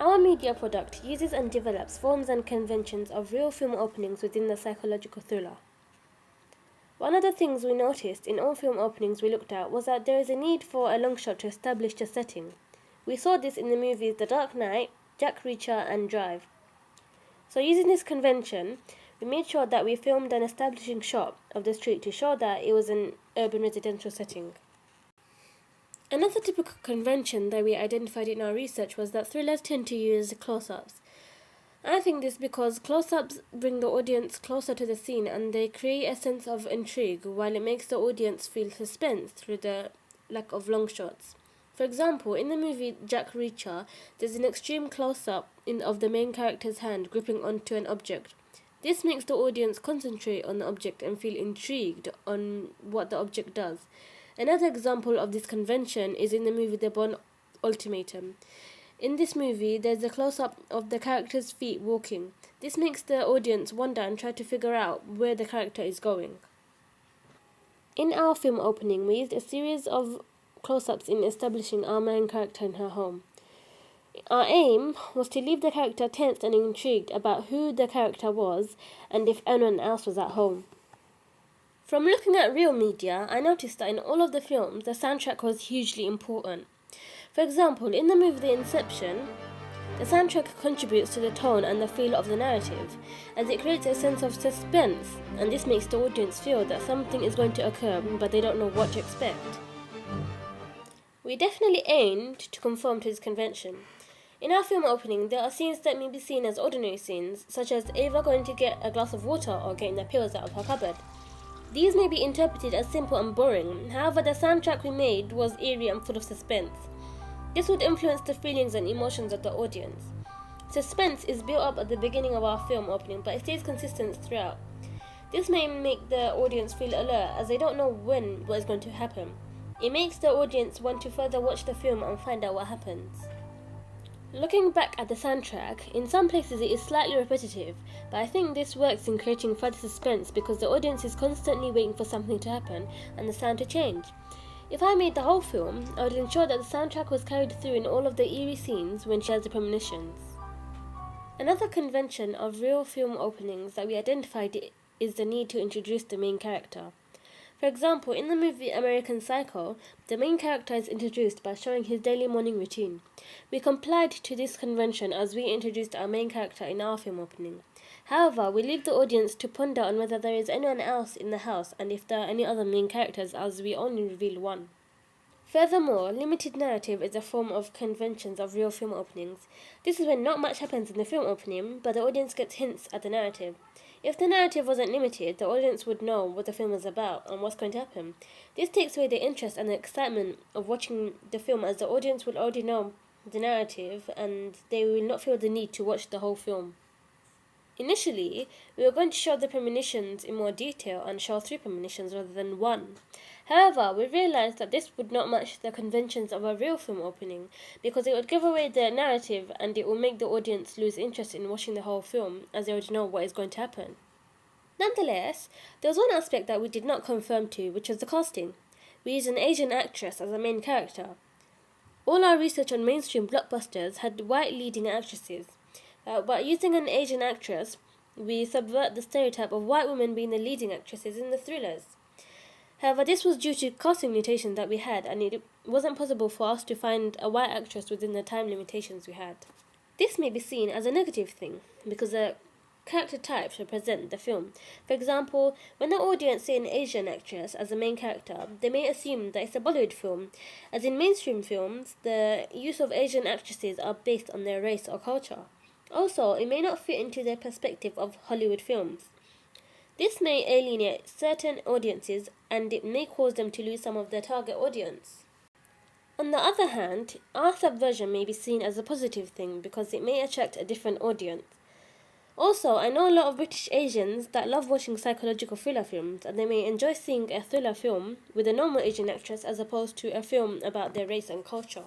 Our media product uses and develops forms and conventions of real film openings within the psychological thriller. One of the things we noticed in all film openings we looked at was that there is a need for a long shot to establish the setting. We saw this in the movies The Dark Knight, Jack Reacher, and Drive. So using this convention, we made sure that we filmed an establishing shot of the street to show that it was an urban residential setting. Another typical convention that we identified in our research was that thrillers tend to use close-ups. I think this because close-ups bring the audience closer to the scene and they create a sense of intrigue, while it makes the audience feel suspense through the lack of long shots. For example, in the movie Jack Reacher, there's an extreme close-up of the main character's hand gripping onto an object. This makes the audience concentrate on the object and feel intrigued on what the object does. Another example of this convention is in the movie The Bourne Ultimatum. In this movie, there's a close-up of the character's feet walking. This makes the audience wonder and try to figure out where the character is going. In our film opening, we used a series of close-ups in establishing our main character in her home. Our aim was to leave the character tense and intrigued about who the character was and if anyone else was at home. From looking at real media, I noticed that in all of the films, the soundtrack was hugely important. For example, in the movie The Inception, the soundtrack contributes to the tone and the feel of the narrative, as it creates a sense of suspense, and this makes the audience feel that something is going to occur, but they don't know what to expect. We definitely aimed to conform to this convention. In our film opening, there are scenes that may be seen as ordinary scenes, such as Ava going to get a glass of water or getting the pills out of her cupboard. These may be interpreted as simple and boring, however the soundtrack we made was eerie and full of suspense. This would influence the feelings and emotions of the audience. Suspense is built up at the beginning of our film opening, but it stays consistent throughout. This may make the audience feel alert as they don't know when what is going to happen. It makes the audience want to further watch the film and find out what happens. Looking back at the soundtrack, in some places it is slightly repetitive, but I think this works in creating further suspense because the audience is constantly waiting for something to happen and the sound to change. If I made the whole film, I would ensure that the soundtrack was carried through in all of the eerie scenes when she has the premonitions. Another convention of real film openings that we identified is the need to introduce the main character. For example, in the movie American Psycho, the main character is introduced by showing his daily morning routine. We complied to this convention as we introduced our main character in our film opening. However, we leave the audience to ponder on whether there is anyone else in the house and if there are any other main characters, as we only reveal one. Furthermore, limited narrative is a form of conventions of real film openings. This is when not much happens in the film opening, but the audience gets hints at the narrative. If the narrative wasn't limited, the audience would know what the film is about and what's going to happen. This takes away the interest and the excitement of watching the film, as the audience will already know the narrative and they will not feel the need to watch the whole film. Initially, we were going to show the premonitions in more detail and show 3 premonitions rather than 1. However, we realized that this would not match the conventions of a real film opening because it would give away the narrative and it will make the audience lose interest in watching the whole film as they already know what is going to happen. Nonetheless, there was one aspect that we did not confirm to, which was the casting. We used an Asian actress as a main character. All our research on mainstream blockbusters had white leading actresses. But using an Asian actress, we subvert the stereotype of white women being the leading actresses in the thrillers. However, this was due to casting limitations that we had, and it wasn't possible for us to find a white actress within the time limitations we had. This may be seen as a negative thing, because the character types represent the film. For example, when the audience see an Asian actress as the main character, they may assume that it's a Bollywood film, as in mainstream films, the use of Asian actresses are based on their race or culture. Also, it may not fit into their perspective of Hollywood films. This may alienate certain audiences and it may cause them to lose some of their target audience. On the other hand, our subversion may be seen as a positive thing because it may attract a different audience. Also, I know a lot of British Asians that love watching psychological thriller films and they may enjoy seeing a thriller film with a normal Asian actress as opposed to a film about their race and culture.